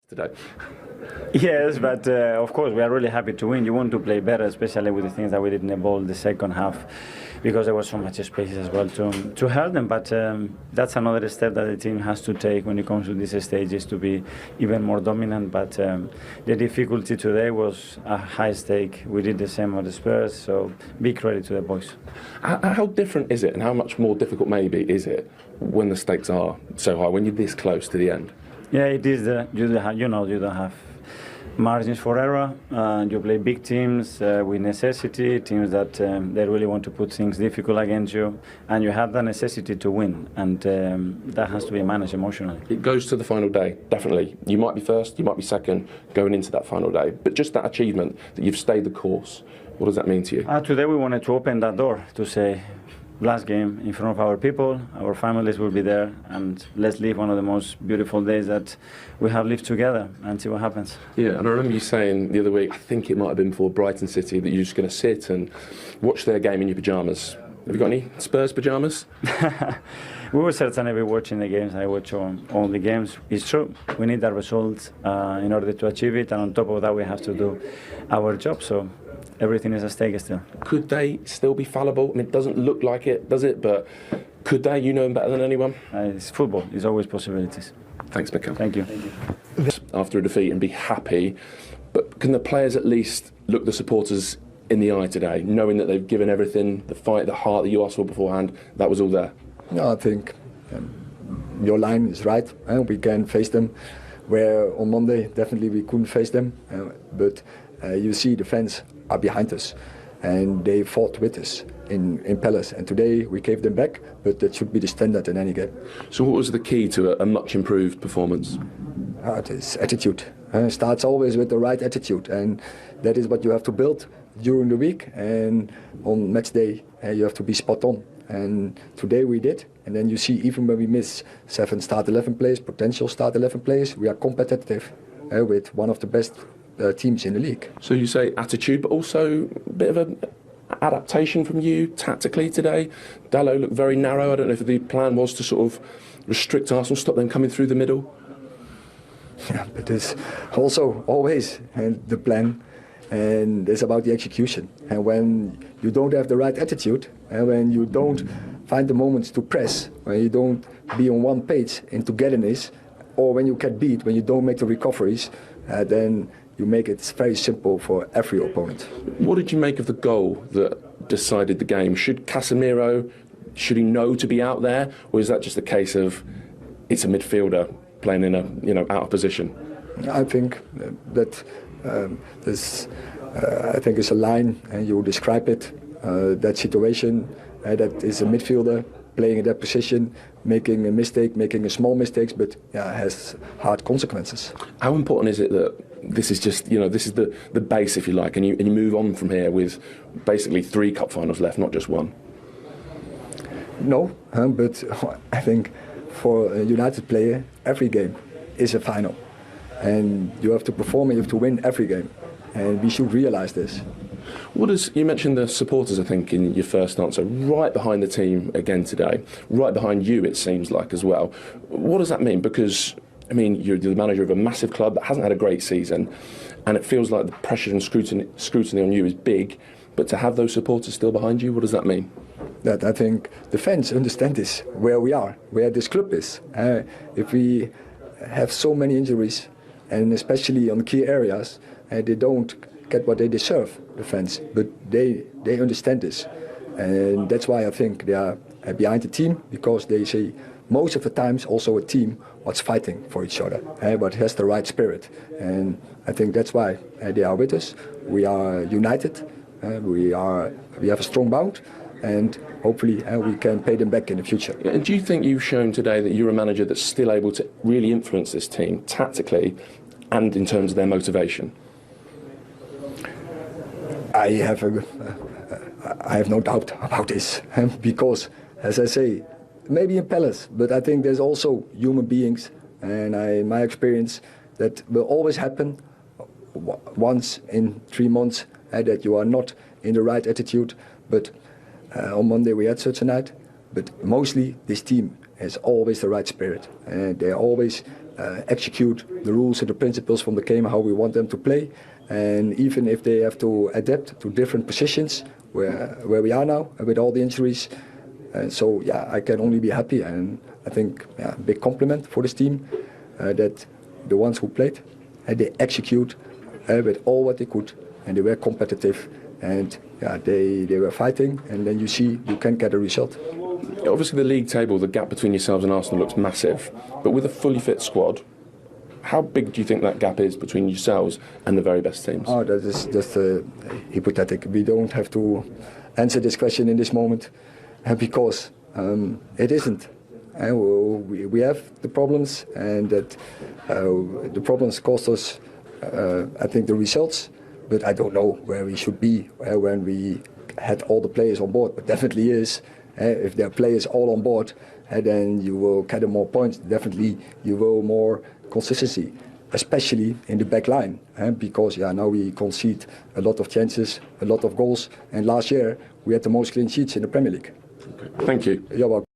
today. Yes, but of course we are really happy to win. You want to play better, especially with the things that we did in the ball the second half, because there was so much space as well to help them. But that's another step that the team has to take when it comes to these stages, to be even more dominant. But the difficulty today was a high stake. We did the same on the Spurs, so big credit to the boys. How different is it, and how much more difficult maybe is it when the stakes are so high, when you're this close to the end? Yeah, it is. You don't have margins for error. You play big teams with necessity, teams that they really want to put things difficult against you, and you have the necessity to win, and that has to be managed emotionally. It goes to the final day, definitely. You might be first, you might be second, going into that final day, but just that achievement that you've stayed the course, what does that mean to you? Today we wanted to open that door to say, last game in front of our people, our families will be there, and let's live one of the most beautiful days that we have lived together and see what happens. Yeah, and I remember you saying the other week, I think it might have been for Brighton City, that you're just going to sit and watch their game in your pyjamas. Have you got any Spurs pyjamas? We will certainly be watching the games. I watch all the games. It's true, we need that result in order to achieve it, and on top of that we have to do our job. So everything is at stake still. Could they still be fallible? I mean, it doesn't look like it, does it? But could they? You know them better than anyone. It's football. There's always possibilities. Thanks, Mikel. Thank you. After a defeat and be happy, but can the players at least look the supporters in the eye today, knowing that they've given everything, the fight, the heart that you asked for beforehand, that was all there? No, I think your line is right. We can face them, where on Monday definitely we couldn't face them. But you see the fans are behind us, and they fought with us in Palace, and today we gave them back, but that should be the standard in any game. So what was the key to a much improved performance? It is attitude. It starts always with the right attitude, and that is what you have to build during the week, and on match day you have to be spot on, and today we did. And then you see, even when we miss 7 start 11 players, potential start 11 players, we are competitive with one of the best teams in the league. So you say attitude, but also a bit of an adaptation from you tactically today. Dalot looked very narrow. I don't know if the plan was to sort of restrict Arsenal, stop them coming through the middle. Yeah, but it's also always the plan, and it's about the execution. And when you don't have the right attitude, and when you don't find the moments to press, when you don't be on one page in togetherness, or when you get beat, when you don't make the recoveries, then you make it very simple for every opponent. What did you make of the goal that decided the game? Should Casemiro, should he know to be out there, or is that just a case of it's a midfielder playing in a out of position? I think that I think it's a line, and you describe it. That situation, that is a midfielder playing in that position, making a mistake, making a small mistakes, but has hard consequences. How important is it that this is just, this is the base, if you like, and you move on from here with basically 3 cup finals left, not just one? No, but I think for a United player, every game is a final, and you have to perform and you have to win every game, and we should realise this. You mentioned the supporters, I think, in your first answer, right behind the team again today, right behind you, it seems like, as well. What does that mean? Because, you're the manager of a massive club that hasn't had a great season, and it feels like the pressure and scrutiny on you is big, but to have those supporters still behind you, what does that mean? That I think the fans understand this, where we are, where this club is. If we have so many injuries, and especially on key areas, they don't get what they deserve, the fans, but they understand this, and that's why I think they are behind the team, because they see most of the times also a team what's fighting for each other, but has the right spirit, and I think that's why they are with us. We are united, we have a strong bond, and hopefully we can pay them back in the future. And do you think you've shown today that you're a manager that's still able to really influence this team tactically and in terms of their motivation? I have no doubt about this, because, as I say, maybe in Palace, but I think there's also human beings, and in my experience, that will always happen once in 3 months, that you are not in the right attitude. But on Monday we had such a night, but mostly this team has always the right spirit, and they always execute the rules and the principles from the game how we want them to play. And even if they have to adapt to different positions where we are now with all the injuries, so yeah, I can only be happy. And I think big compliment for this team that the ones who played, they execute with all what they could, and they were competitive, and they were fighting, and then you see you can get a result. Obviously the league table, the gap between yourselves and Arsenal looks massive, but with a fully fit squad, how big do you think that gap is between yourselves and the very best teams? Oh, that is just hypothetical. We don't have to answer this question in this moment because it isn't. We have the problems, and that the problems cost us, I think, the results. But I don't know where we should be when we had all the players on board. But definitely is, if there are players all on board, then you will get more points. Definitely you will more consistency, especially in the back line, because now we concede a lot of chances, a lot of goals, and last year we had the most clean sheets in the Premier League. Okay. Thank you. You're welcome.